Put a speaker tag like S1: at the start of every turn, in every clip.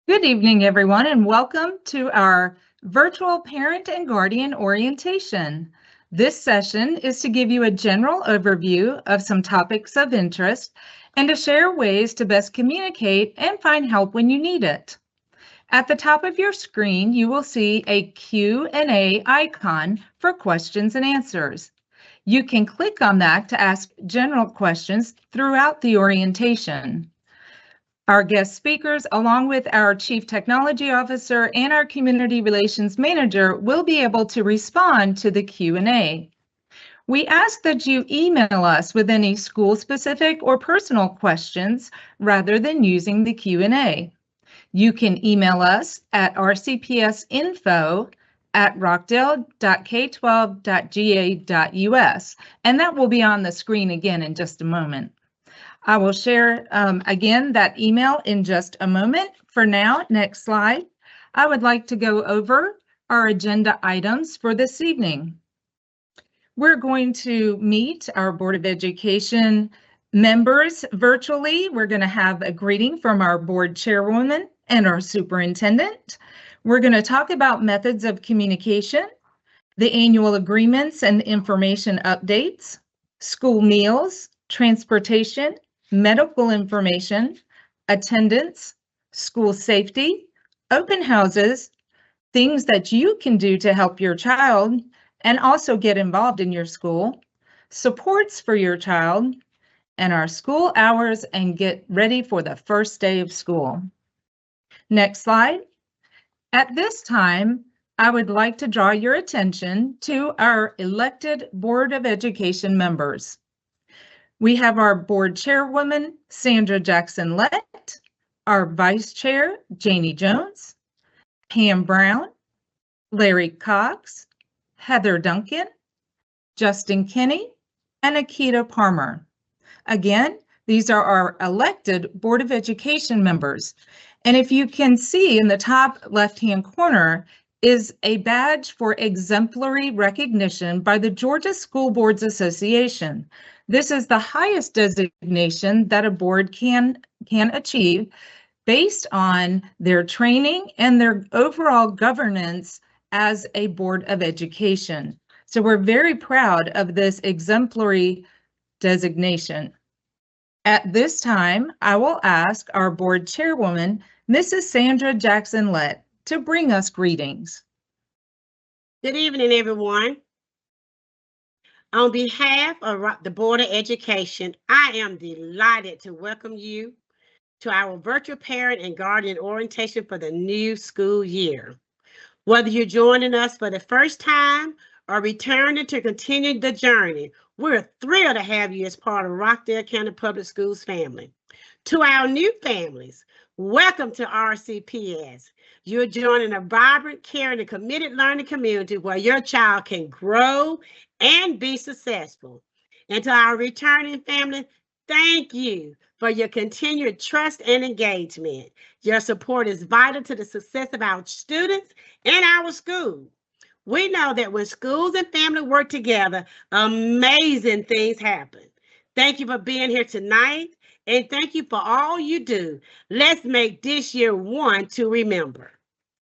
S1: Good evening, everyone, and welcome to our virtual parent and guardian orientation. This session is to give you a general overview of some topics of interest and to share ways to best communicate and find help when you need it. At the top of your screen, you will see a Q&A icon for questions and answers. You can click on that to ask general questions throughout the orientation. Our guest speakers, along with our Chief Technology Officer and our Community Relations Manager, will be able to respond to the Q&A. We ask that you email us with any school-specific or personal questions rather than using the Q&A. You can email us at rcpsinfo@rockdale.k12.ga.us, and that will be on the screen again in just a moment. I will share again that email in just a moment. For now, next slide, I would like to go over our agenda items for this evening. We're going to meet our Board of Education members virtually. We're going to have a greeting from our board chairwoman and our superintendent. We're going to talk about methods of communication, the annual agreements and information updates, school meals, transportation, medical information, attendance, school safety, open houses, things that you can do to help your child and also get involved in your school, supports for your child, and our school hours and get ready for the first day of school. Next slide. At this time, I would like to draw your attention to our elected Board of Education members. We have our board chairwoman, Sandra Jackson-Lett, our vice chair, Janie Jones, Pam Brown, Larry Cox, Heather Duncan, Justin Kinney, and Akita Palmer. Again, these are our elected Board of Education members. And if you can see in the top left-hand corner is a badge for exemplary recognition by the Georgia School Boards Association. This is the highest designation that a board can achieve based on their training and their overall governance as a Board of Education. So we're very proud of this exemplary designation. At this time, I will ask our board chairwoman, Mrs. Sandra Jackson-Lett, to bring us greetings.
S2: Good evening, everyone. On behalf of the Board of Education, I am delighted to welcome you to our virtual parent and guardian orientation for the new school year. Whether you're joining us for the first time or returning to continue the journey, we're thrilled to have you as part of Rockdale County Public Schools family. To our new families, welcome to RCPS. You're joining a vibrant, caring, and committed learning community where your child can grow and be successful. And to our returning family, thank you for your continued trust and engagement. Your support is vital to the success of our students and our school. We know that when schools and family work together, amazing things happen. Thank you for being here tonight, and thank you for all you do. Let's make this year one to remember.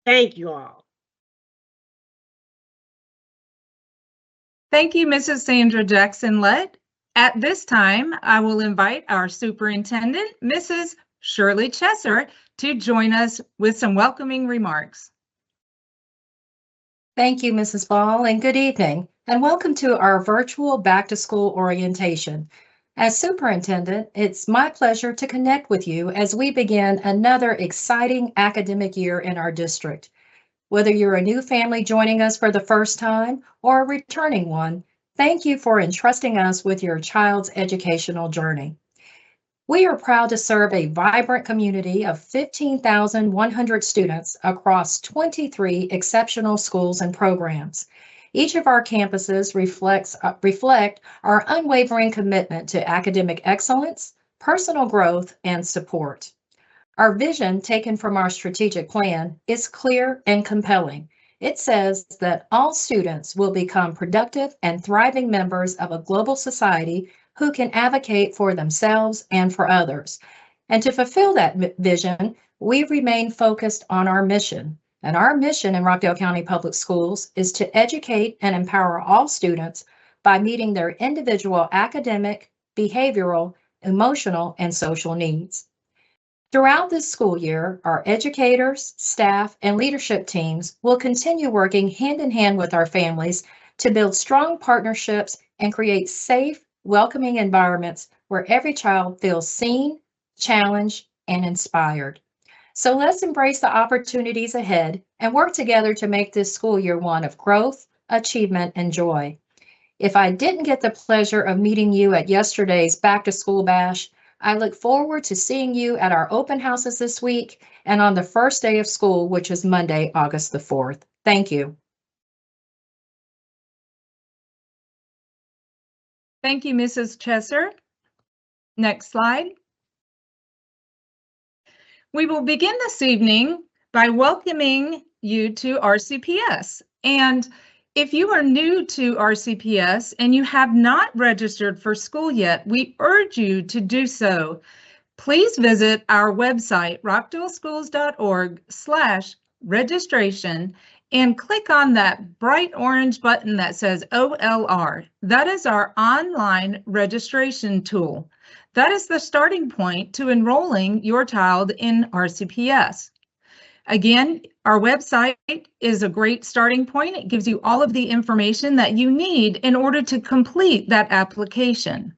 S2: Thank you all.
S1: Thank you, Mrs. Sandra Jackson-Lett. At this time, I will invite our superintendent, Mrs. Shirley Chesser, to join us with some welcoming remarks.
S3: Thank you, Mrs. Ball, and good evening, and welcome to our virtual back-to-school orientation. As superintendent, it's my pleasure to connect with you as we begin another exciting academic year in our district. Whether you're a new family joining us for the first time or a returning one, thank you for entrusting us with your child's educational journey. We are proud to serve a vibrant community of 15,100 students across 23 exceptional schools and programs. Each of our campuses reflect our unwavering commitment to academic excellence, personal growth, and support. Our vision, taken from our strategic plan, is clear and compelling. It says that all students will become productive and thriving members of a global society who can advocate for themselves and for others. And to fulfill that vision, we remain focused on our mission. And our mission in Rockdale County Public Schools is to educate and empower all students by meeting their individual academic, behavioral, emotional, and social needs. Throughout this school year, our educators, staff, and leadership teams will continue working hand in hand with our families to build strong partnerships and create safe, welcoming environments where every child feels seen, challenged, and inspired. So let's embrace the opportunities ahead and work together to make this school year one of growth, achievement, and joy. If I didn't get the pleasure of meeting you at yesterday's Back to School Bash, I look forward to seeing you at our open houses this week and on the first day of school, which is Monday, August the 4th. Thank you.
S1: Thank you, Mrs. Chesser. Next slide. We will begin this evening by welcoming you to RCPS. And if you are new to RCPS and you have not registered for school yet, we urge you to do so. Please visit our website, rockdaleschools.org/registration, and click on that bright orange button that says OLR. That is our online registration tool. That is the starting point to enrolling your child in RCPS. Again, our website is a great starting point. It gives you all of the information that you need in order to complete that application.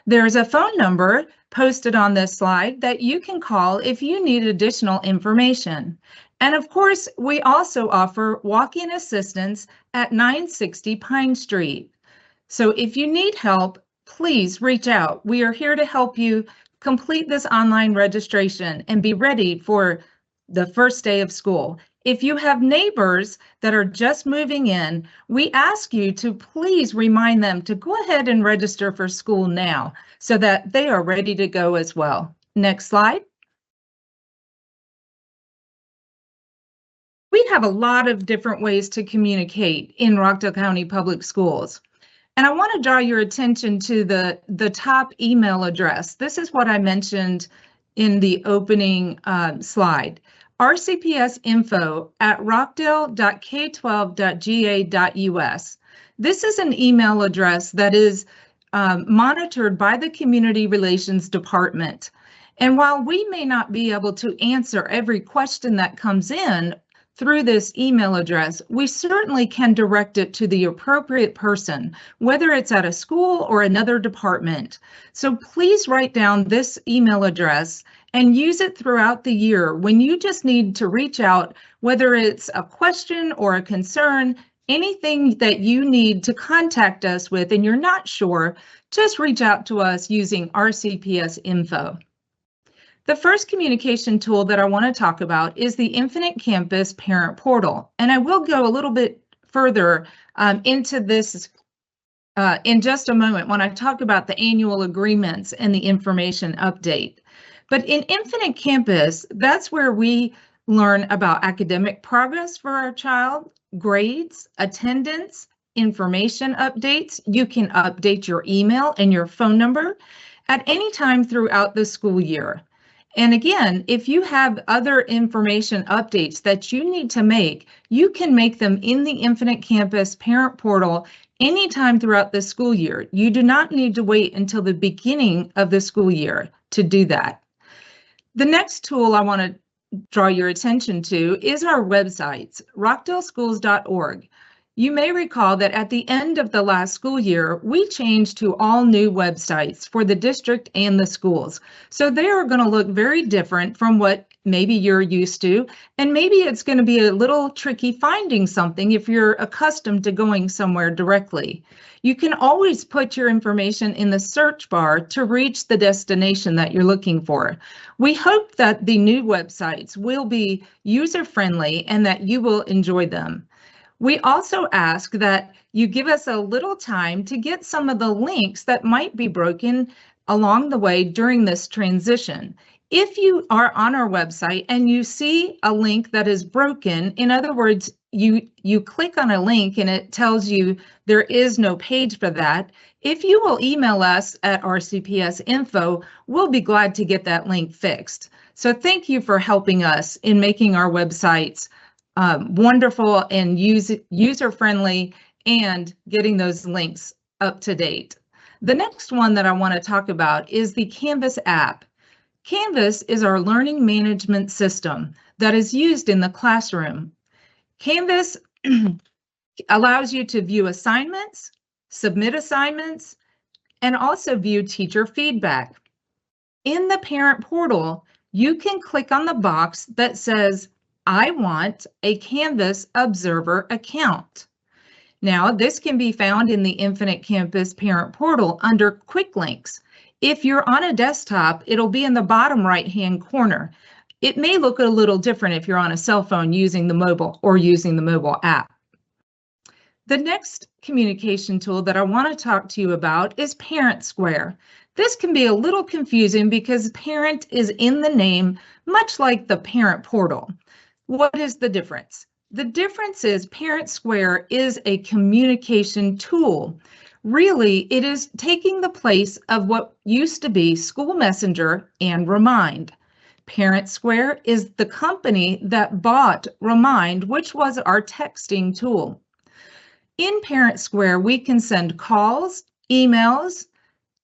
S1: There's a phone number posted on this slide that you can call if you need additional information. And of course, we also offer walk-in assistance at 960 Pine Street. So if you need help, please reach out. We are here to help you complete this online registration and be ready for the first day of school. If you have neighbors that are just moving in, we ask you to please remind them to go ahead and register for school now so that they are ready to go as well. Next slide. We have a lot of different ways to communicate in Rockdale County Public Schools. And I want to draw your attention to the top email address. This is what I mentioned in the opening slide. rcpsinfo@rockdale.k12.ga.us. This is an email address that is monitored by the Community Relations Department. And while we may not be able to answer every question that comes in through this email address, we certainly can direct it to the appropriate person, whether it's at a school or another department. So please write down this email address and use it throughout the year when you just need to reach out, whether it's a question or a concern, anything that you need to contact us with and you're not sure, just reach out to us using RCPS Info. The first communication tool that I want to talk about is the Infinite Campus Parent Portal, and I will go a little bit further into this in just a moment when I talk about the annual agreements and the information update. But in Infinite Campus, that's where we learn about academic progress for our child, grades, attendance, information updates. You can update your email and your phone number at any time throughout the school year. And again, if you have other information updates that you need to make, you can make them in the Infinite Campus Parent Portal anytime throughout the school year. You do not need to wait until the beginning of the school year to do that. The next tool I want to draw your attention to is our websites, rockdaleschools.org. You may recall that at the end of the last school year, we changed to all new websites for the district and the schools. So they are going to look very different from what maybe you're used to, and maybe it's going to be a little tricky finding something if you're accustomed to going somewhere directly. You can always put your information in the search bar to reach the destination that you're looking for. We hope that the new websites will be user-friendly and that you will enjoy them. We also ask that you give us a little time to get some of the links that might be broken along the way during this transition. If you are on our website and you see a link that is broken, in other words, you click on a link and it tells you there is no page for that, if you will email us at RCPS Info, we'll be glad to get that link fixed. So thank you for helping us in making our websites wonderful and user-friendly and getting those links up to date. The next one that I want to talk about is the Canvas app. Canvas is our learning management system that is used in the classroom. Canvas allows you to view assignments, submit assignments, and also view teacher feedback. In the parent portal, you can click on the box that says, I want a Canvas Observer account. Now, this can be found in the Infinite Campus parent portal under Quick Links. If you're on a desktop, it'll be in the bottom right-hand corner. It may look a little different if you're on a cell phone using the mobile or using the mobile app. The next communication tool that I want to talk to you about is Parent Square. This can be a little confusing because parent is in the name, much like the parent portal. What is the difference? The difference is Parent Square is a communication tool. Really, it is taking the place of what used to be School Messenger and Remind. Parent Square is the company that bought Remind, which was our texting tool. In Parent Square, we can send calls, emails,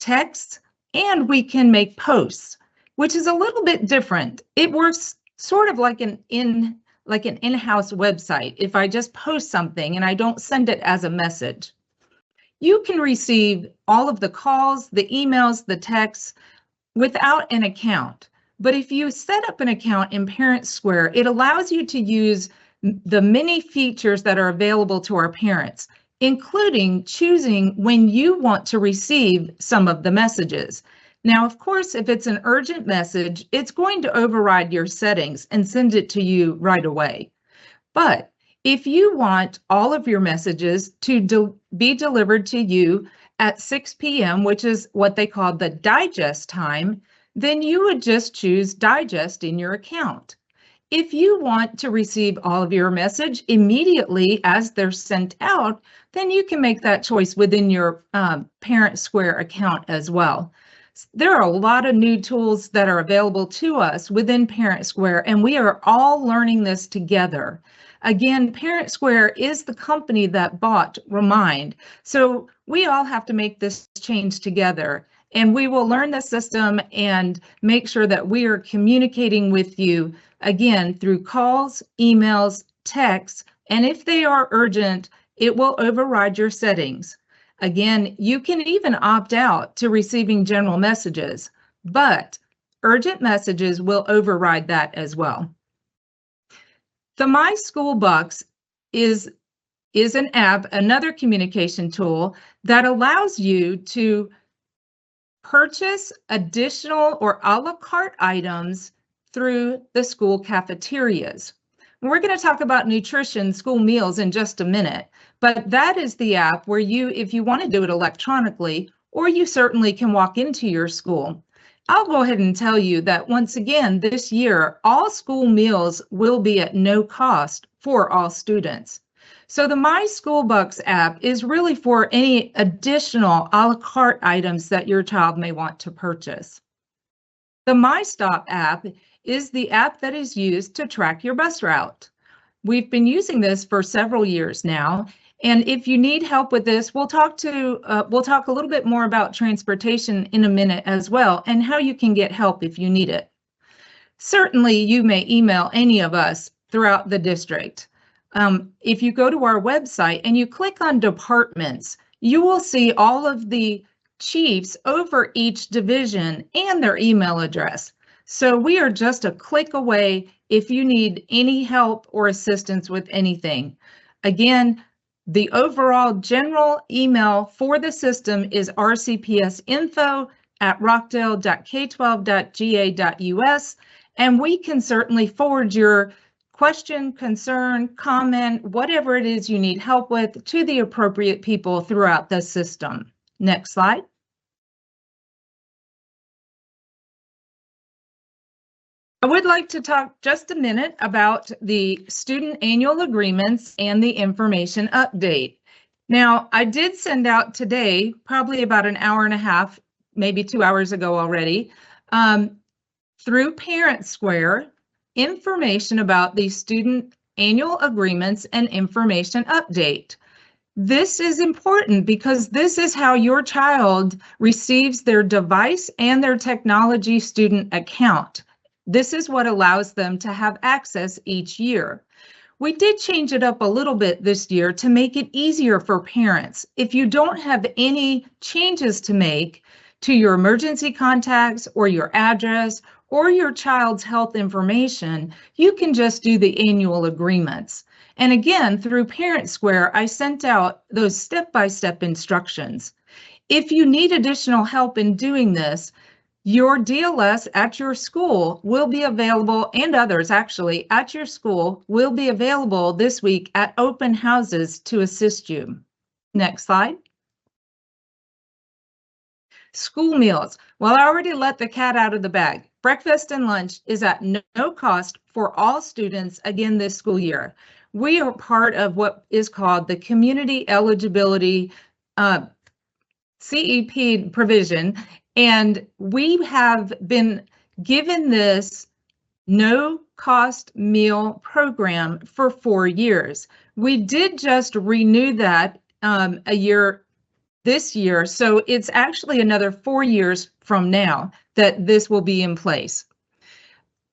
S1: texts, and we can make posts, which is a little bit different. It works sort of like an in-house website. If I just post something and I don't send it as a message, you can receive all of the calls, the emails, the texts without an account. But if you set up an account in Parent Square, it allows you to use the many features that are available to our parents, including choosing when you want to receive some of the messages. Now, of course, if it's an urgent message, it's going to override your settings and send it to you right away. But if you want all of your messages to be delivered to you at 6 p.m., which is what they call the digest time, then you would just choose digest in your account. If you want to receive all of your message immediately as they're sent out, then you can make that choice within your Parent Square account as well. There are a lot of new tools that are available to us within Parent Square, and we are all learning this together. Again, Parent Square is the company that bought Remind, so we all have to make this change together. And we will learn the system and make sure that we are communicating with you, again, through calls, emails, texts, and if they are urgent, it will override your settings. Again, you can even opt out to receiving general messages, but urgent messages will override that as well. The My School Bucks is an app, another communication tool that allows you to purchase additional or a la carte items through the school cafeterias. We're going to talk about nutrition, school meals in just a minute, but that is the app where you, if you want to do it electronically, or you certainly can walk into your school. I'll go ahead and tell you that once again, this year, all school meals will be at no cost for all students. So the My School Bucks app is really for any additional a la carte items that your child may want to purchase. The My Stop app is the app that is used to track your bus route. We've been using this for several years now, and if you need help with this, we'll talk a little bit more about transportation in a minute as well, and how you can get help if you need it. Certainly, you may email any of us throughout the district. If you go to our website and you click on departments, you will see all of the chiefs over each division and their email address. So we are just a click away if you need any help or assistance with anything. Again, the overall general email for the system is rcpsinfo@rockdale.k12.ga.us, and we can certainly forward your question, concern, comment, whatever it is you need help with to the appropriate people throughout the system. Next slide. I would like to talk just a minute about the student annual agreements and the information update. Now, I did send out today, probably about an hour and a half, maybe 2 hours ago already, through Parent Square information about the student annual agreements and information update. This is important because this is how your child receives their device and their technology student account. This is what allows them to have access each year. We did change it up a little bit this year to make it easier for parents. If you don't have any changes to make to your emergency contacts or your address or your child's health information, you can just do the annual agreements. And again, through Parent Square, I sent out those step-by-step instructions. If you need additional help in doing this, your DLS at your school will be available, and others actually at your school will be available this week at open houses to assist you. Next slide. School meals. Well, I already let the cat out of the bag. Breakfast and lunch is at no cost for all students again this school year. We are part of what is called the Community Eligibility CEP provision, and we have been given this no-cost meal program for 4 years. We did just renew that this year, so it's actually another 4 years from now that this will be in place.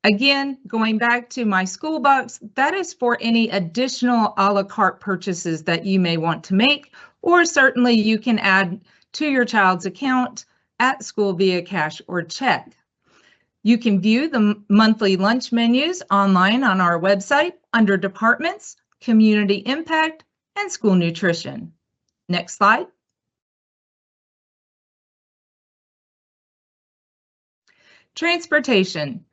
S1: Again, going back to my school box, that is for any additional a la carte purchases that you may want to make, or certainly you can add to your child's account at school via cash or check. You can view the monthly lunch menus online on our website under Departments, Community Impact, and School Nutrition. Next slide. Transportation.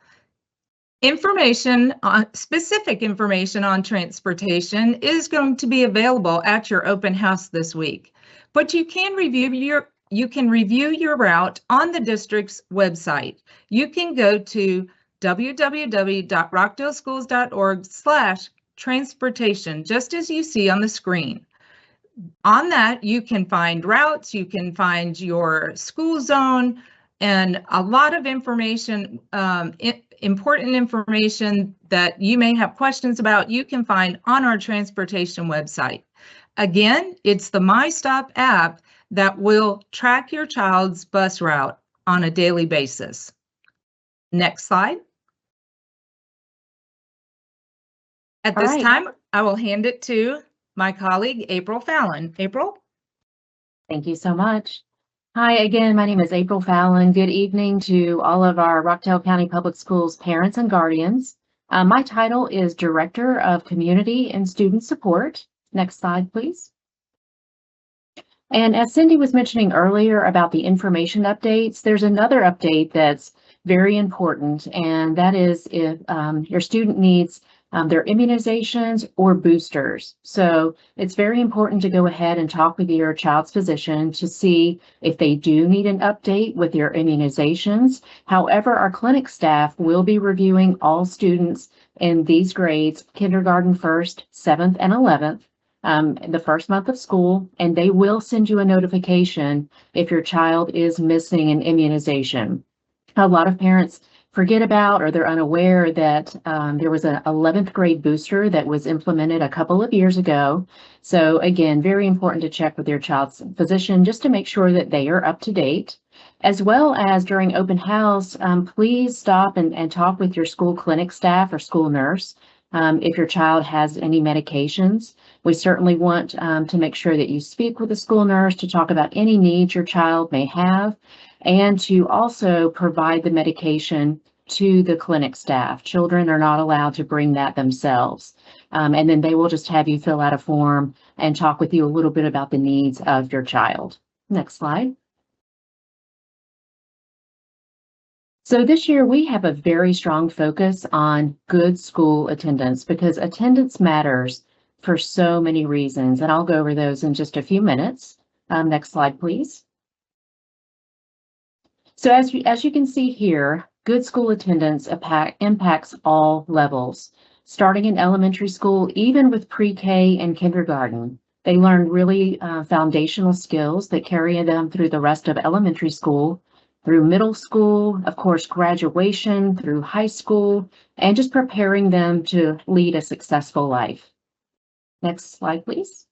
S1: Specific information on transportation is going to be available at your open house this week, but you can review your route on the district's website. You can go to www.rockdaleschools.org/transportation, just as you see on the screen. On that, you can find routes, you can find your school zone, and a lot of information, important information that you may have questions about, you can find on our transportation website. Again, it's the MyStop app that will track your child's bus route on a daily basis. Next slide. At this time, I will hand it to my colleague, April Fallon. April?
S4: Thank you so much. Hi again, my name is April Fallon. Good evening to all of our Rockdale County Public Schools parents and guardians. My title is Director of Community and Student Support. Next slide, please. And as Cindy was mentioning earlier about the information updates, there's another update that's very important, and that is if your student needs their immunizations or boosters. So it's very important to go ahead and talk with your child's physician to see if they do need an update with your immunizations. However, our clinic staff will be reviewing all students in these grades, kindergarten 1st, 7th, and 11th, the first month of school, and they will send you a notification if your child is missing an immunization. A lot of parents forget about, or they're unaware that there was an 11th grade booster that was implemented a couple of years ago. So again, very important to check with your child's physician just to make sure that they are up to date. As well as during open house, please stop and talk with your school clinic staff or school nurse if your child has any medications. We certainly want to make sure that you speak with the school nurse to talk about any needs your child may have, and to also provide the medication to the clinic staff. Children are not allowed to bring that themselves. And then they will just have you fill out a form and talk with you a little bit about the needs of your child. Next slide. So this year we have a very strong focus on good school attendance because attendance matters for so many reasons, and I'll go over those in just a few minutes. Next slide, please. So as you can see here, good school attendance impacts all levels. Starting in elementary school, even with pre-K and kindergarten, they learn really foundational skills that carry them through the rest of elementary school. through middle school, of course, graduation, through high school, and just preparing them to lead a successful life. Next slide, please.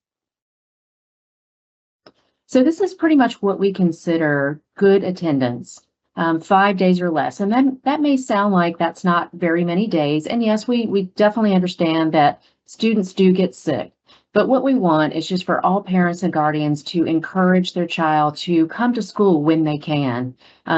S4: So this is pretty much what we consider good attendance, 5 days or less. And then that may sound like that's not very many days. And yes, we definitely understand that students do get sick. But what we want is just for all parents and guardians to encourage their child to come to school when they can,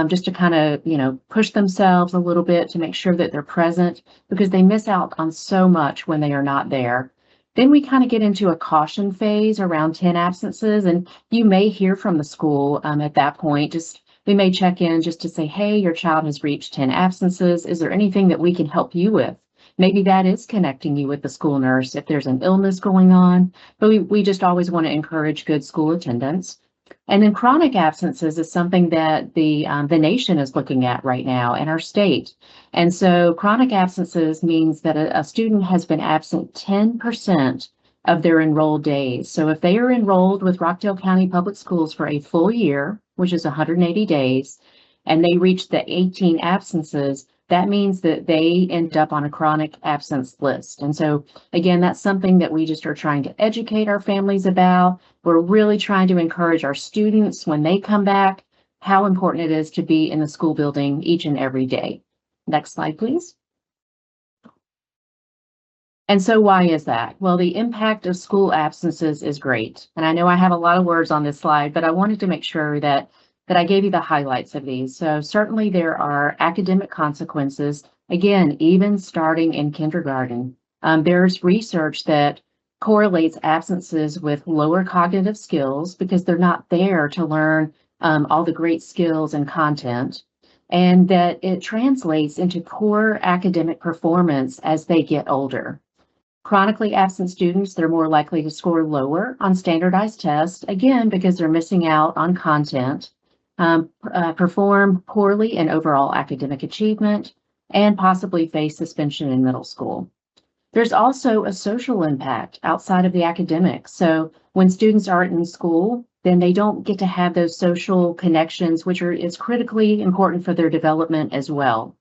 S4: just to kind of, push themselves a little bit to make sure that they're present, because they miss out on so much when they are not there. Then we kind of get into a caution phase around 10 absences, and you may hear from the school at that point. We may check in just to say, hey, your child has reached 10 absences. Is there anything that we can help you with? Maybe that is connecting you with the school nurse if there's an illness going on, but we just always want to encourage good school attendance. And then chronic absences is something that the nation is looking at right now, and our state. And so chronic absences means that a student has been absent 10% of their enrolled days. So if they are enrolled with Rockdale County Public Schools for a full year, which is 180 days, and they reach the 18 absences, that means that they end up on a chronic absence list. And so, again, that's something that we just are trying to educate our families about. We're really trying to encourage our students when they come back, how important it is to be in the school building each and every day. Next slide, please. And so why is that? Well, the impact of school absences is great. And I know I have a lot of words on this slide, but I wanted to make sure that I gave you the highlights of these. So certainly there are academic consequences, again, even starting in kindergarten. There's research that correlates absences with lower cognitive skills because they're not there to learn all the great skills and content, and that it translates into poor academic performance as they get older. Chronically absent students, they're more likely to score lower on standardized tests, again, because they're missing out on content. Perform poorly in overall academic achievement, and possibly face suspension in middle school. There's also a social impact outside of the academics. So when students aren't in school, then they don't get to have those social connections, which is critically important for their development as well.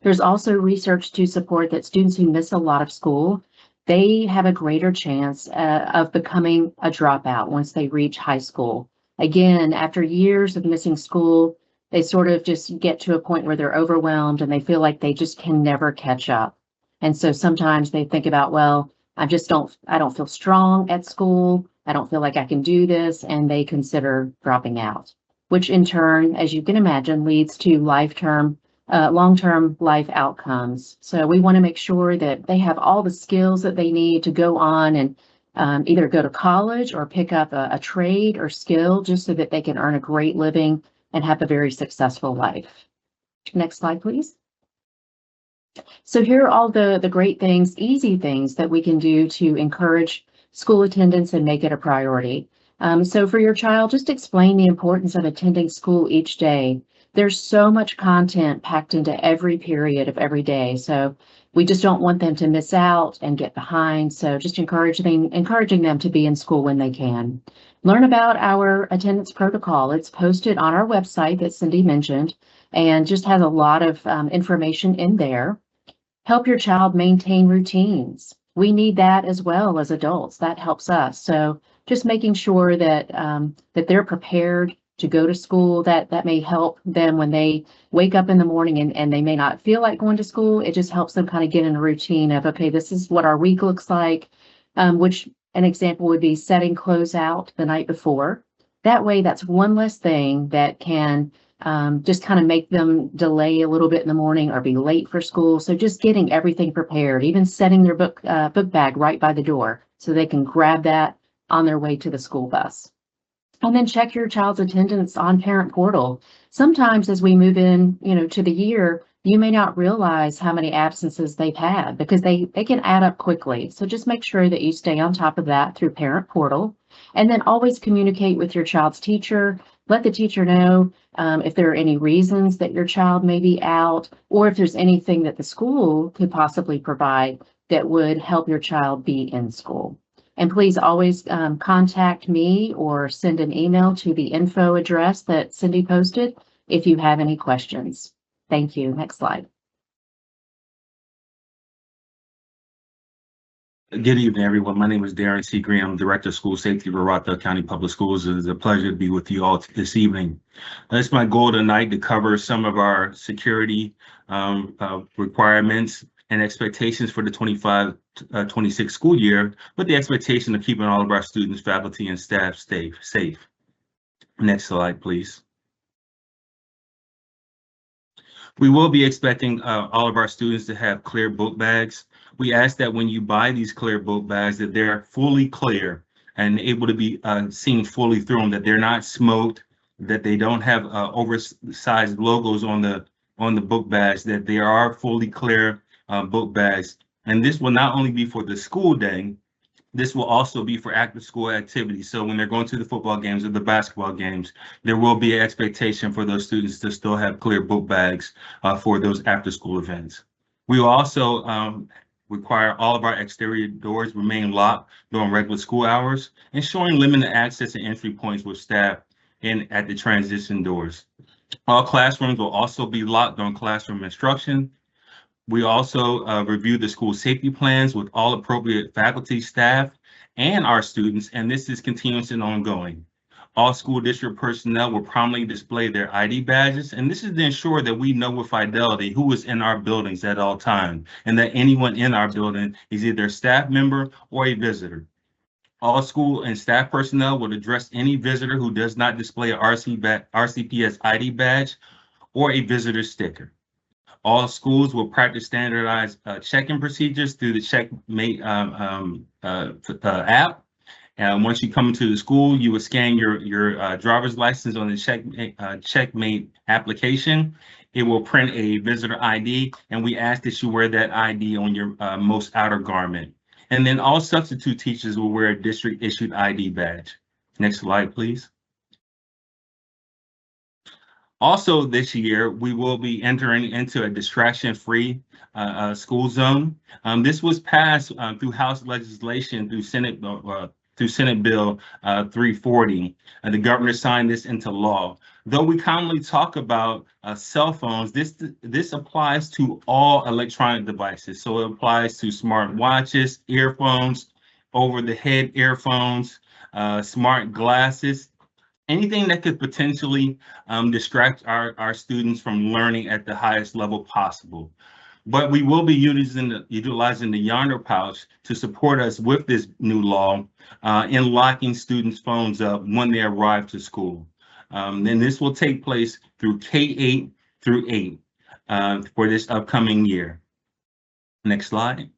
S4: There's also research to support that students who miss a lot of school, they have a greater chance of becoming a dropout once they reach high school. Again, after years of missing school, they sort of just get to a point where they're overwhelmed and they feel like they just can never catch up. And so sometimes they think about, well, I don't feel strong at school. I don't feel like I can do this. And they consider dropping out, which in turn, as you can imagine, leads to long-term life outcomes. So we want to make sure that they have all the skills that they need to go on and either go to college or pick up a trade or skill just so that they can earn a great living and have a very successful life. Next slide, please. So here are all the great things, easy things that we can do to encourage school attendance and make it a priority. So for your child, just explain the importance of attending school each day. There's so much content packed into every period of every day. So we just don't want them to miss out and get behind. So just encouraging them to be in school when they can. Learn about our attendance protocol. It's posted on our website that Cindy mentioned and just has a lot of information in there. Help your child maintain routines. We need that as well as adults. That helps us. So just making sure that they're prepared to go to school, that may help them when they wake up in the morning and they may not feel like going to school. It just helps them kind of get in a routine of, okay, this is what our week looks like, which an example would be setting clothes out the night before. That way, that's one less thing that can just kind of make them delay a little bit in the morning or be late for school. So just getting everything prepared, even setting their book bag right by the door so they can grab that on their way to the school bus. And then check your child's attendance on Parent Portal. Sometimes as we move in, to the year, you may not realize how many absences they've had because they can add up quickly. So just make sure that you stay on top of that through Parent Portal, and then always communicate with your child's teacher. Let the teacher know if there are any reasons that your child may be out, or if there's anything that the school could possibly provide that would help your child be in school. And please always contact me or send an email to the info address that Cindy posted if you have any questions. Thank you. Next slide.
S5: Good evening, everyone. My name is Darren C. Green. I'm Director of School Safety for Rockdale County Public Schools. It is a pleasure to be with you all this evening. It's my goal tonight to cover some of our security requirements and expectations for the 25-26 school year, with the expectation of keeping all of our students, faculty, and staff safe. Next slide, please. We will be expecting all of our students to have clear book bags. We ask that when you buy these clear book bags that they're fully clear and able to be seen fully through them, that they're not smoked, that they don't have oversized logos on the book bags, that they are fully clear book bags. And this will not only be for the school day, this will also be for after school activities. So when they're going to the football games or the basketball games, there will be an expectation for those students to still have clear book bags for those after school events. We will also require all of our exterior doors remain locked during regular school hours, ensuring limited access and entry points with staff and at the transition doors. All classrooms will also be locked during classroom instruction. We also review the school safety plans with all appropriate faculty, staff, and our students, and this is continuous and ongoing. All school district personnel will promptly display their ID badges, and this is to ensure that we know with fidelity who is in our buildings at all times, and that anyone in our building is either a staff member or a visitor. All school and staff personnel will address any visitor who does not display a RCPS ID badge or a visitor sticker. All schools will practice standardized check-in procedures through the Checkmate app. Once you come into the school, you will scan your driver's license on the Checkmate application. It will print a visitor ID, and we ask that you wear that ID on your most outer garment. And then all substitute teachers will wear a district-issued ID badge. Next slide, please. Also this year, we will be entering into a distraction-free school zone. This was passed through House legislation through Senate Bill 340. The governor signed this into law. Though we commonly talk about cell phones, this applies to all electronic devices. So it applies to smart watches, earphones, over-the-head earphones, smart glasses, anything that could potentially distract our students from learning at the highest level possible. But we will be utilizing the Yonder pouch to support us with this new law in locking students' phones up when they arrive to school. And this will take place through K-8 through 8 for this upcoming year. Next slide.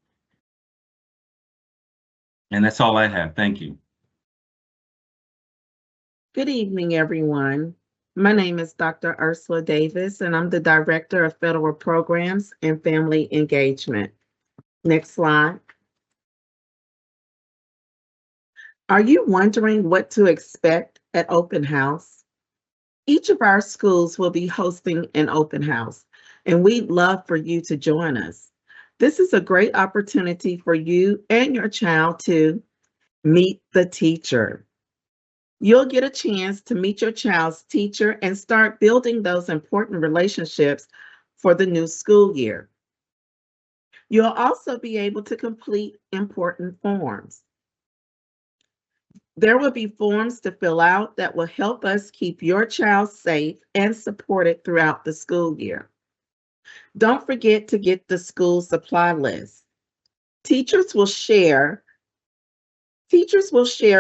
S5: And that's all I have. Thank you.
S6: Good evening, everyone. My name is Dr. Ursula Davis, and I'm the Director of Federal Programs and Family Engagement. Next slide. Are you wondering what to expect at Open House? Each of our schools will be hosting an open house, and we'd love for you to join us. This is a great opportunity for you and your child to meet the teacher. You'll get a chance to meet your child's teacher and start building those important relationships for the new school year. You'll also be able to complete important forms. There will be forms to fill out that will help us keep your child safe and supported throughout the school year. Don't forget to get the school supply list. Teachers will share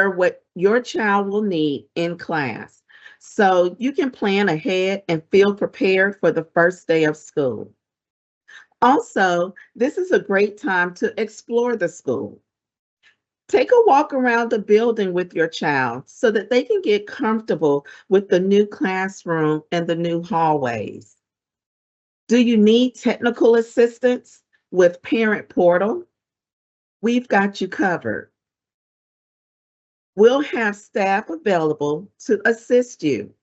S6: what your child will need in class, so you can plan ahead and feel prepared for the first day of school. Also, this is a great time to explore the school. Take a walk around the building with your child so that they can get comfortable with the new classroom and the new hallways. Do you need technical assistance with Parent Portal? We've got you covered. We'll have staff available to assist you,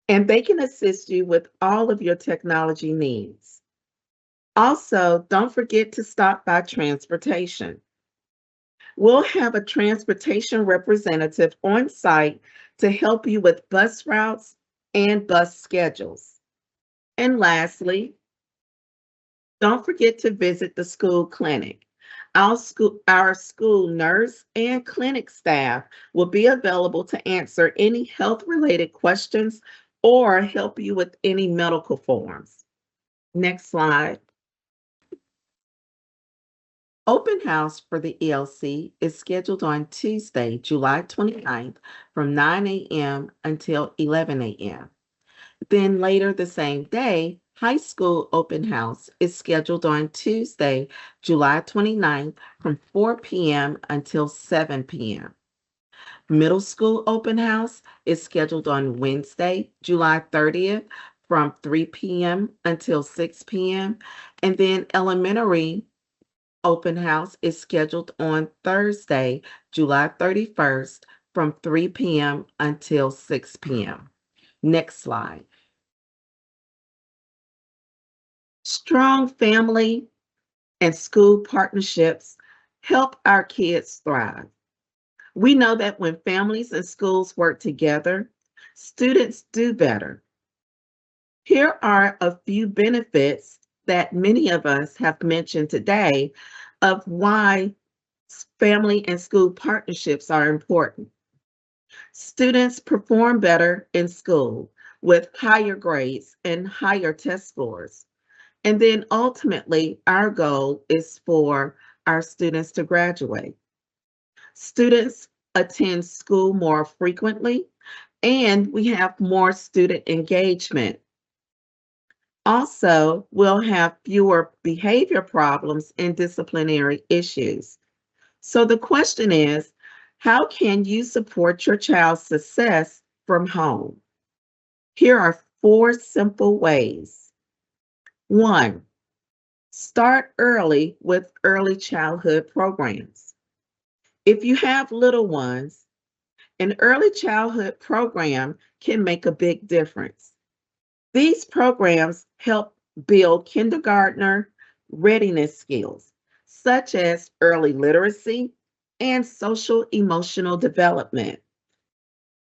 S6: and they can assist you with all of your technology needs. Also, don't forget to stop by transportation. We'll have a transportation representative on site to help you with bus routes and bus schedules. And lastly, don't forget to visit the school clinic. Our school nurse and clinic staff will be available to answer any health-related questions or help you with any medical forms. Next slide. Open house for the ELC is scheduled on Tuesday, July 29th from 9 a.m. until 11 a.m. Then later the same day, high school open house is scheduled on Tuesday, July 29th from 4 p.m. until 7 p.m. Middle school open house is scheduled on Wednesday, July 30th from 3 p.m. until 6 p.m. And then elementary open house is scheduled on Thursday, July 31st from 3 p.m. until 6 p.m. Next slide. Strong family and school partnerships help our kids thrive. We know that when families and schools work together, students do better. Here are a few benefits that many of us have mentioned today of why family and school partnerships are important. Students perform better in school with higher grades and higher test scores. And then ultimately, our goal is for our students to graduate. Students attend school more frequently, and we have more student engagement. Also, we'll have fewer behavior problems and disciplinary issues. So the question is, how can you support your child's success from home? Here are 4 simple ways. 1, start early with early childhood programs. If you have little ones, an early childhood program can make a big difference. These programs help build kindergartner readiness skills, such as early literacy and social emotional development.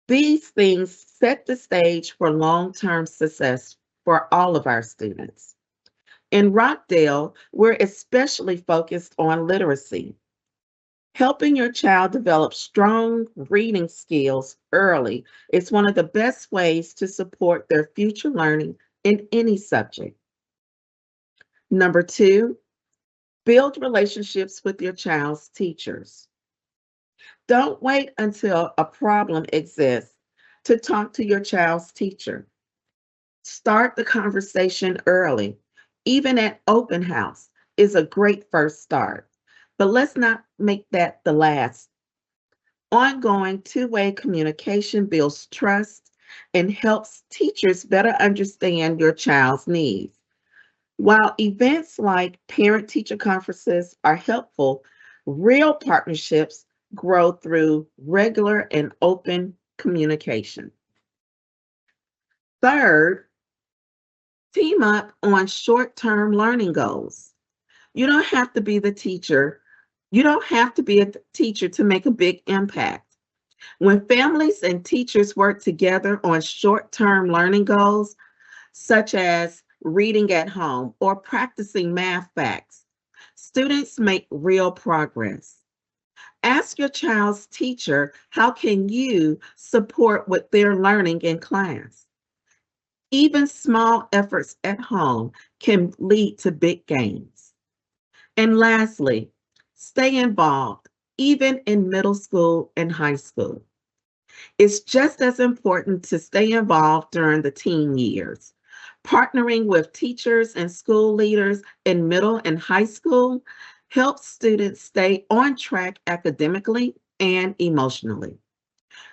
S6: These things set the stage for long-term success for all of our students. In Rockdale, we're especially focused on literacy. Helping your child develop strong reading skills early is one of the best ways to support their future learning in any subject. Number 2, build relationships with your child's teachers. Don't wait until a problem exists to talk to your child's teacher. Start the conversation early. Even at open house is a great first start, but let's not make that the last. Ongoing two-way communication builds trust and helps teachers better understand your child's needs. While events like parent-teacher conferences are helpful, real partnerships grow through regular and open communication. Third, team up on short-term learning goals. You don't have to be the teacher. You don't have to be a teacher to make a big impact. When families and teachers work together on short-term learning goals, such as reading at home or practicing math facts, students make real progress. Ask your child's teacher, how can you support what they're learning in class? Even small efforts at home can lead to big gains. And lastly, stay involved, even in middle school and high school. It's just as important to stay involved during the teen years. Partnering with teachers and school leaders in middle and high school helps students stay on track academically and emotionally.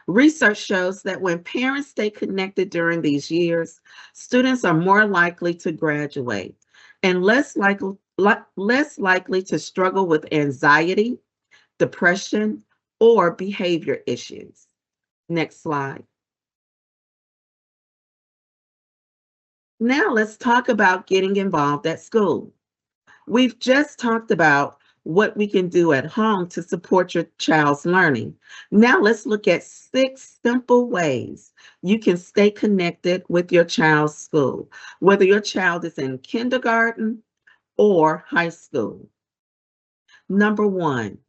S6: Research shows that when parents stay connected during these years, students are more likely to graduate and less likely to struggle with anxiety, depression, or behavior issues. Next slide. Now let's talk about getting involved at school. We've just talked about what we can do at home to support your child's learning. Now let's look at 6 simple ways you can stay connected with your child's school, whether your child is in kindergarten or high school. Number 1,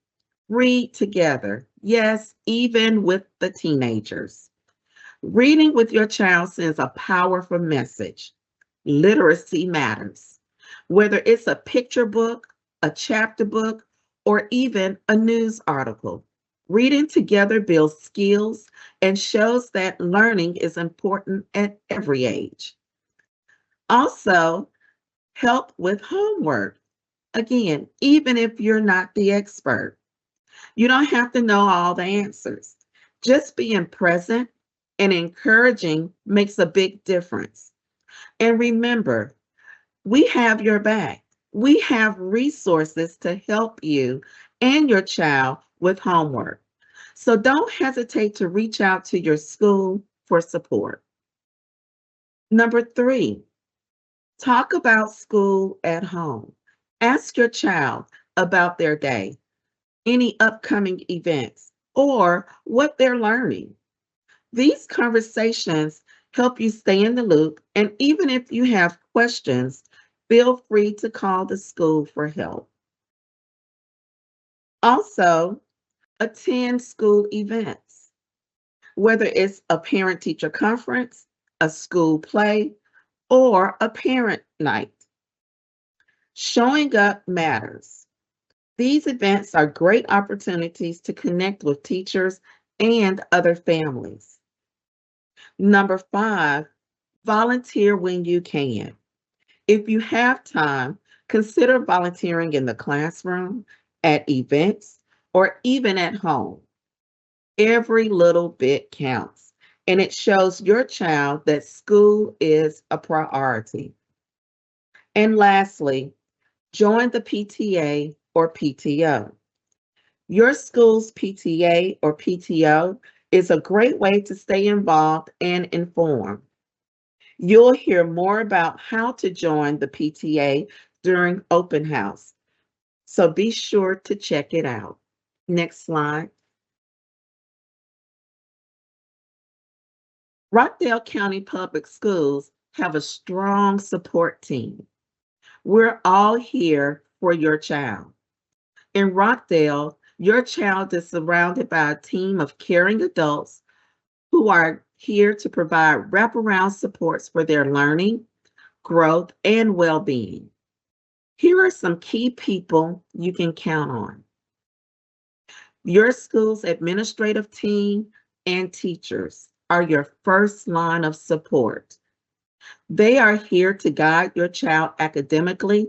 S6: read together. Yes, even with the teenagers. Reading with your child sends a powerful message. Literacy matters. Whether it's a picture book, a chapter book, or even a news article, reading together builds skills and shows that learning is important at every age. Also, help with homework. Again, even if you're not the expert, you don't have to know all the answers. Just being present and encouraging makes a big difference. And remember, we have your back. We have resources to help you and your child with homework. So don't hesitate to reach out to your school for support. Number 3, talk about school at home. Ask your child about their day, any upcoming events, or what they're learning. These conversations help you stay in the loop, and even if you have questions, feel free to call the school for help. Also, attend school events, whether it's a parent-teacher conference, a school play, or a parent night. Showing up matters. These events are great opportunities to connect with teachers and other families. Number 5, volunteer when you can. If you have time, consider volunteering in the classroom, at events, or even at home. Every little bit counts, and it shows your child that school is a priority. And lastly, join the PTA or PTO. Your school's PTA or PTO is a great way to stay involved and informed. You'll hear more about how to join the PTA during open house, so be sure to check it out. Next slide. Rockdale County Public Schools have a strong support team. We're all here for your child. In Rockdale, your child is surrounded by a team of caring adults who are here to provide wraparound supports for their learning, growth, and well-being. Here are some key people you can count on. Your school's administrative team and teachers are your first line of support. They are here to guide your child academically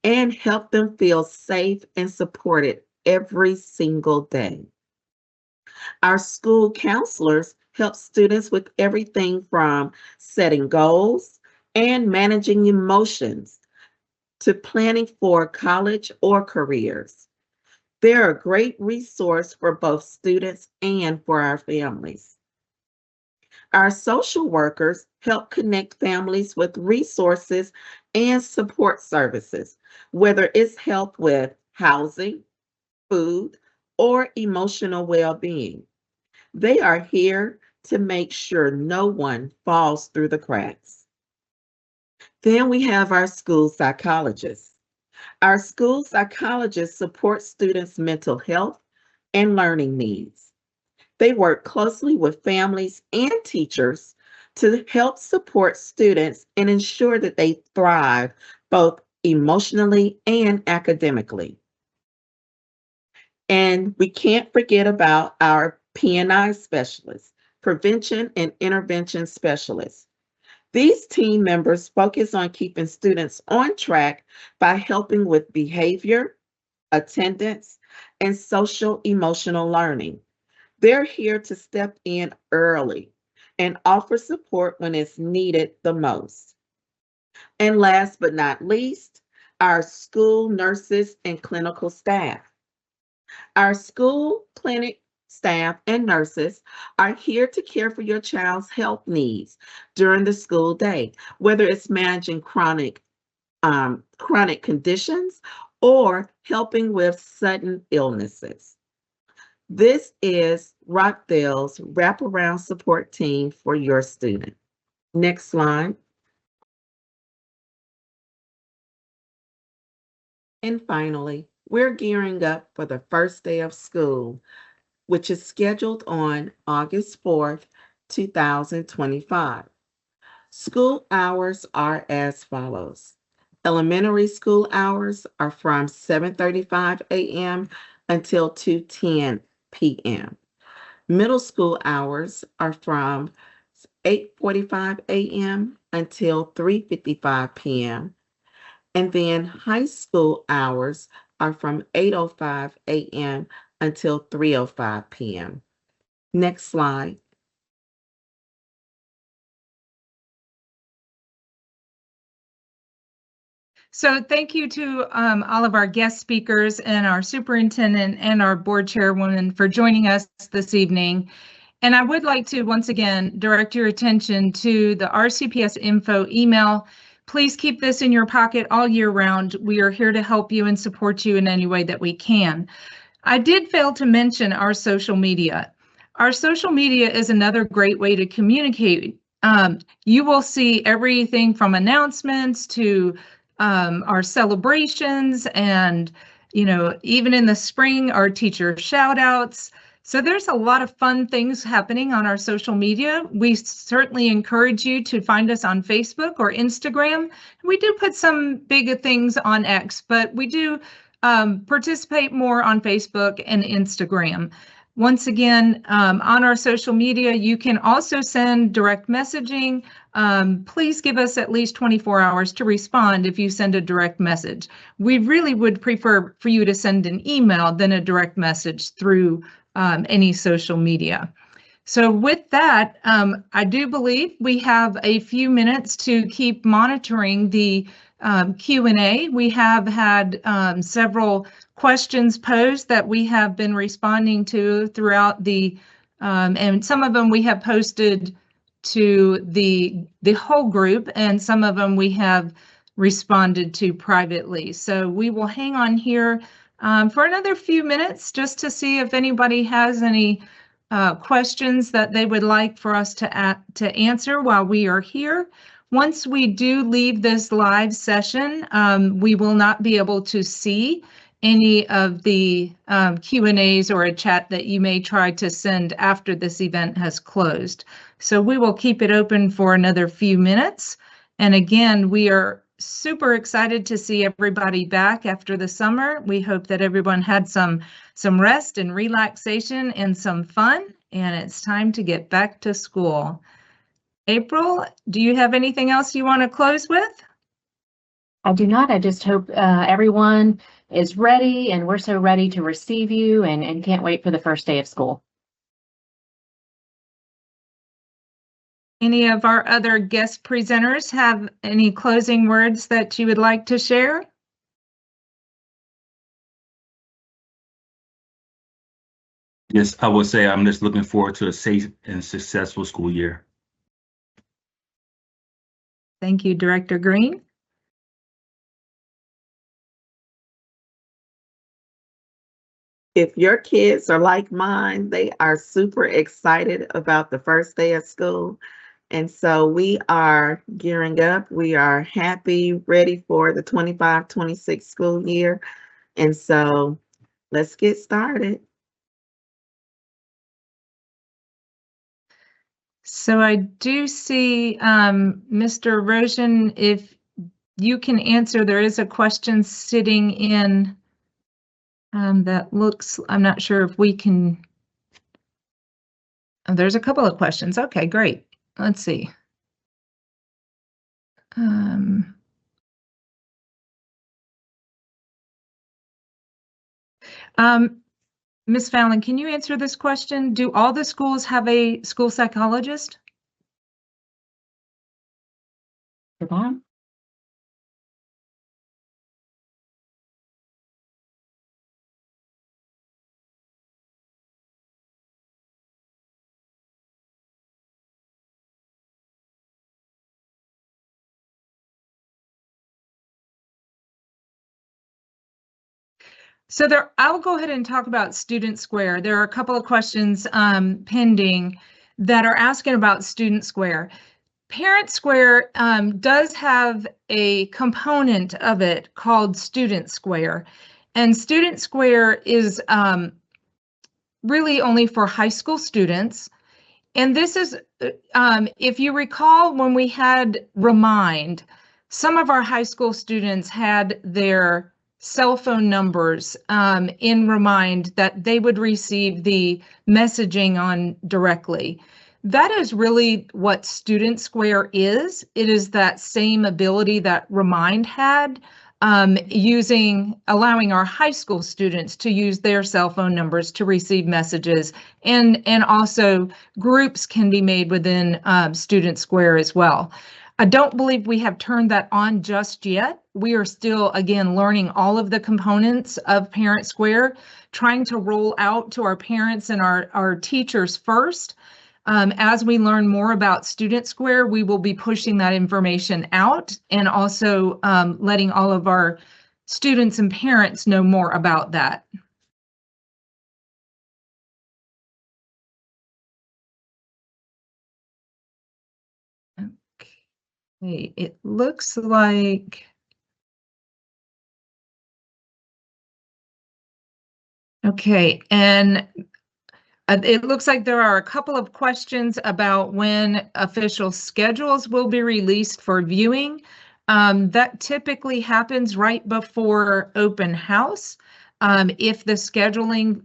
S6: and help them feel safe and supported every single day. Our school counselors help students with everything from setting goals and managing emotions to planning for college or careers. They're a great resource for both students and for our families. Our social workers help connect families with resources and support services, whether it's help with housing, food, or emotional well-being. They are here to make sure no one falls through the cracks. Then we have our school psychologists. Our school psychologists support students' mental health and learning needs. They work closely with families and teachers to help support students and ensure that they thrive both emotionally and academically. And we can't forget about our P&I specialists, prevention and intervention specialists. These team members focus on keeping students on track by helping with behavior, attendance, and social emotional learning. They're here to step in early and offer support when it's needed the most. And last but not least, our school nurses and clinical staff. Our school clinic staff and nurses are here to care for your child's health needs during the school day, whether it's managing chronic conditions or helping with sudden illnesses. This is Rockdale's wraparound support team for your student. Next slide. And finally, we're gearing up for the first day of school, which is scheduled on August 4th, 2025. School hours are as follows. Elementary school hours are from 7:35 a.m. until 2:10 p.m. Middle school hours are from 8:45 a.m. until 3:55 p.m. And then high school hours are from 8:05 a.m. until 3:05 p.m. Next slide.
S1: So thank you to all of our guest speakers and our superintendent and our board chairwoman for joining us this evening. And I would like to once again direct your attention to the RCPS info email. Please keep this in your pocket all year round. We are here to help you and support you in any way that we can. I did fail to mention our social media. Our social media is another great way to communicate. You will see everything from announcements to our celebrations, and even in the spring, our teacher shout outs. So there's a lot of fun things happening on our social media. We certainly encourage you to find us on Facebook or Instagram. We do put some big things on X, but we do participate more on Facebook and Instagram. Once again, on our social media, you can also send direct messaging. Please give us at least 24 hours to respond if you send a direct message. We really would prefer for you to send an email than a direct message through any social media. So with that, I do believe we have a few minutes to keep monitoring the Q&A. We have had several questions posed that we have been responding to throughout the, and some of them we have posted to the whole group, and some of them we have responded to privately. So we will hang on here for another few minutes just to see if anybody has any questions that they would like for us to answer while we are here. Once we do leave this live session, we will not be able to see any of the Q&As or a chat that you may try to send after this event has closed. So we will keep it open for another few minutes. And again, we are super excited to see everybody back after the summer. We hope that everyone had some rest and relaxation and some fun, and it's time to get back to school. April, do you have anything else you want to close with?
S4: I do not. I just hope everyone is ready, and we're so ready to receive you and can't wait for the first day of school.
S1: Any of our other guest presenters have any closing words that you would like to share?
S5: Yes, I would say I'm just looking forward to a safe and successful school year.
S1: Thank you, Director Green.
S6: If your kids are like mine, they are super excited about the first day of school. And so we are gearing up. We are happy, ready for the 25-26 school year. And so let's get started.
S1: So I do see Mr. Rosen, if you can answer, there is a question sitting in that looks, I'm not sure if we can. Oh, there's a couple of questions. Okay, great. Let's see. Ms. Fallon, can you answer this question? Do all the schools have a school psychologist?
S4: For that?
S1: So I'll go ahead and talk about Student Square. There are a couple of questions pending that are asking about Student Square. Parent Square does have a component of it called Student Square, and Student Square is really only for high school students. And this is, if you recall, when we had Remind, some of our high school students had their cell phone numbers in Remind that they would receive the messaging on directly. That is really what Student Square is. It is that same ability that Remind had, allowing our high school students to use their cell phone numbers to receive messages, and also groups can be made within Student Square as well. I don't believe we have turned that on just yet. We are still, again, learning all of the components of Parent Square, trying to roll out to our parents and our teachers first. As we learn more about Student Square, we will be pushing that information out and also letting all of our students and parents know more about that. Okay, it looks like. Okay, and it looks like there are a couple of questions about when official schedules will be released for viewing. That typically happens right before open house. If the scheduling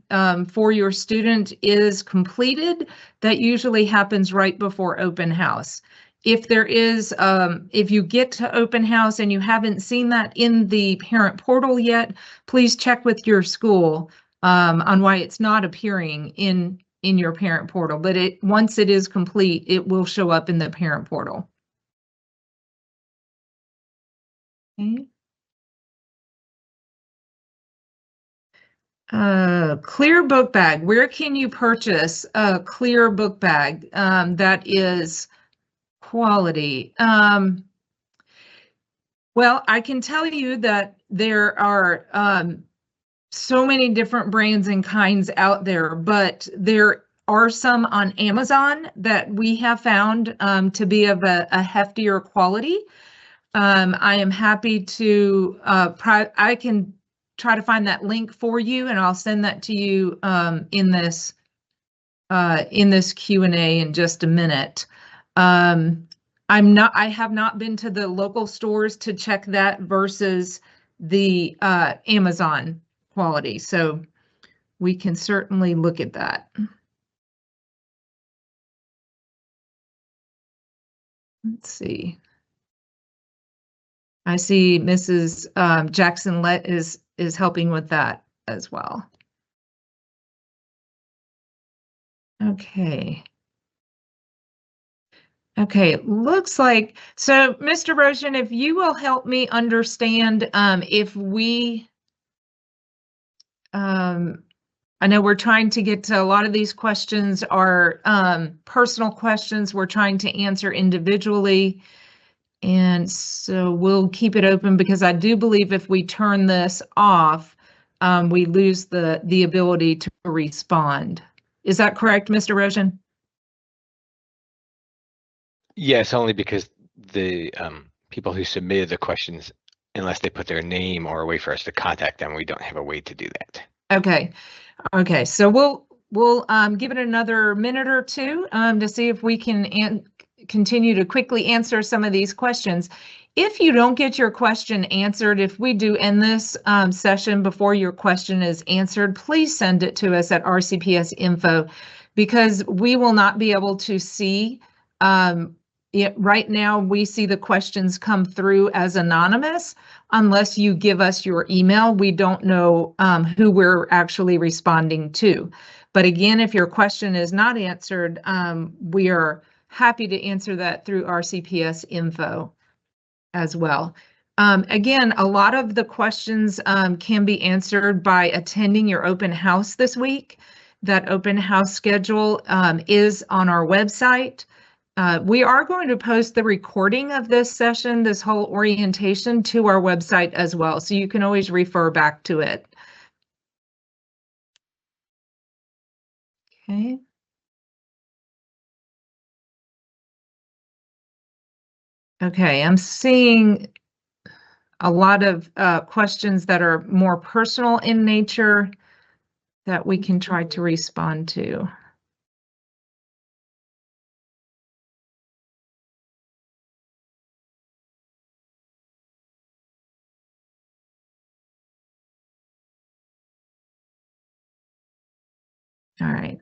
S1: for your student is completed, that usually happens right before open house. If there is, if you get to open house and you haven't seen that in the parent portal yet, please check with your school on why it's not appearing in your parent portal. But once it is complete, it will show up in the parent portal. Okay. Clear book bag. Where can you purchase a clear book bag that is quality? Well, I can tell you that there are so many different brands and kinds out there, but there are some on Amazon that we have found to be of a heftier quality. I am happy to, I can try to find that link for you, and I'll send that to you in this Q&A in just a minute. I have not been to the local stores to check that versus the Amazon quality, so we can certainly look at that. Let's see. I see Mrs. Jackson-Lett is helping with that as well. Okay. Okay, looks like, so Mr. Roshan, if you will help me understand if we, I know we're trying to get to a lot of these questions are personal questions we're trying to answer individually. And so we'll keep it open because I do believe if we turn this off, we lose the ability to respond. Is that correct, Mr. Roshan?
S7: Yes, only because the people who submitted the questions, unless they put their name or a way for us to contact them, we don't have a way to do that.
S1: Okay. Okay. So we'll give it another minute or two to see if we can continue to quickly answer some of these questions. If you don't get your question answered, if we do end this session before your question is answered, please send it to us at RCPS Info, because we will not be able to see. Right now, we see the questions come through as anonymous. Unless you give us your email, we don't know who we're actually responding to. But again, if your question is not answered, we are happy to answer that through RCPS Info as well. Again, a lot of the questions can be answered by attending your open house this week. That open house schedule is on our website. We are going to post the recording of this session, this whole orientation, to our website as well, so you can always refer back to it. Okay. Okay, I'm seeing a lot of questions that are more personal in nature that we can try to respond to. All right.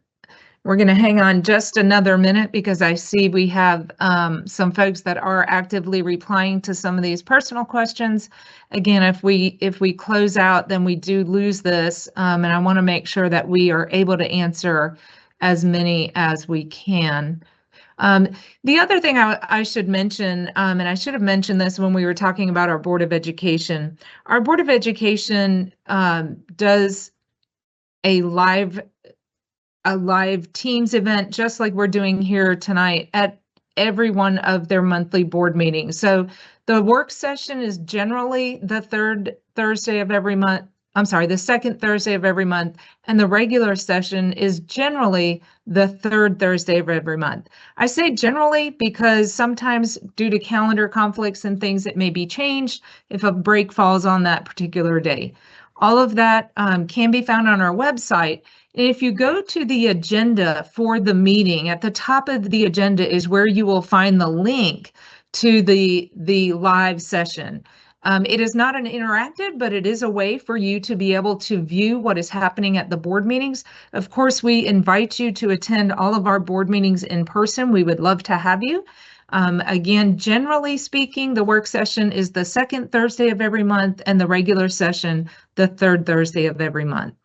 S1: We're going to hang on just another minute because I see we have some folks that are actively replying to some of these personal questions. Again, if we close out, then we do lose this, and I want to make sure that we are able to answer as many as we can. The other thing I should mention, and I should have mentioned this when we were talking about our Board of Education. Our Board of Education does a live Teams event, just like we're doing here tonight, at every one of their monthly board meetings. So the work session is generally the third Thursday of every month. I'm sorry, the second Thursday of every month, and the regular session is generally the third Thursday of every month. I say generally because sometimes due to calendar conflicts and things, it may be changed if a break falls on that particular day. All of that can be found on our website. If you go to the agenda for the meeting, at the top of the agenda is where you will find the link to the live session. It is not an interactive, but it is a way for you to be able to view what is happening at the board meetings. Of course, we invite you to attend all of our board meetings in person. We would love to have you. Again, generally speaking, the work session is the second Thursday of every month and the regular session the third Thursday of every month.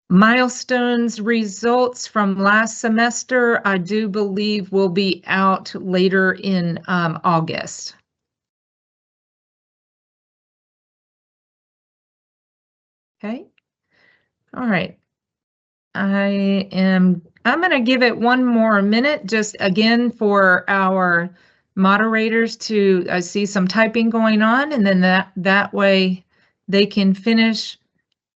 S1: Milestones results from last semester, I do believe, will be out later in August. Okay. All right. I'm going to give it one more minute, just again for our moderators to see some typing going on, and then that way they can finish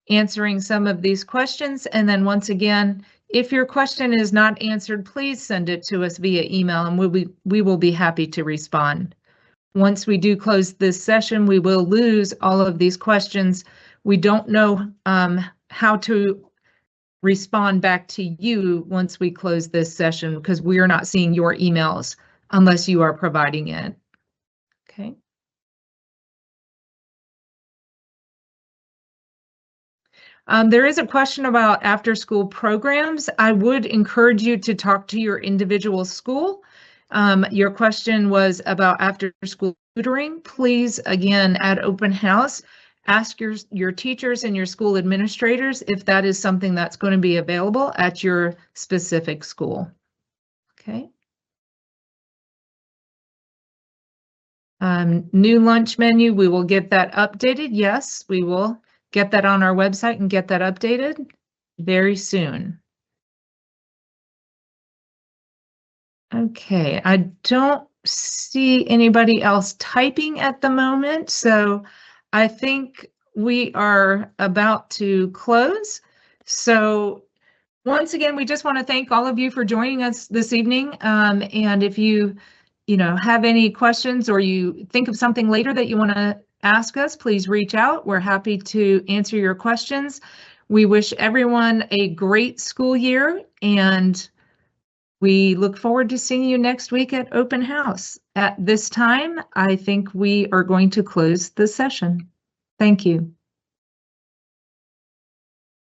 S1: answering some of these questions. And then once again, if your question is not answered, please send it to us via email and we will be happy to respond. Once we do close this session, we will lose all of these questions. We don't know how to respond back to you once we close this session because we are not seeing your emails unless you are providing it. Okay. There is a question about after-school programs. I would encourage you to talk to your individual school. Your question was about after-school tutoring. Please, again, at open house, ask your teachers and your school administrators if that is something that's going to be available at your specific school. Okay. New lunch menu, we will get that updated. Yes, we will get that on our website and get that updated very soon. Okay, I don't see anybody else typing at the moment, so I think we are about to close. So once again, we just want to thank all of you for joining us this evening. And if you have any questions or you think of something later that you want to ask us, please reach out. We're happy to answer your questions. We wish everyone a great school year, and we look forward to seeing you next week at Open House. At this time, I think we are going to close the session. Thank you.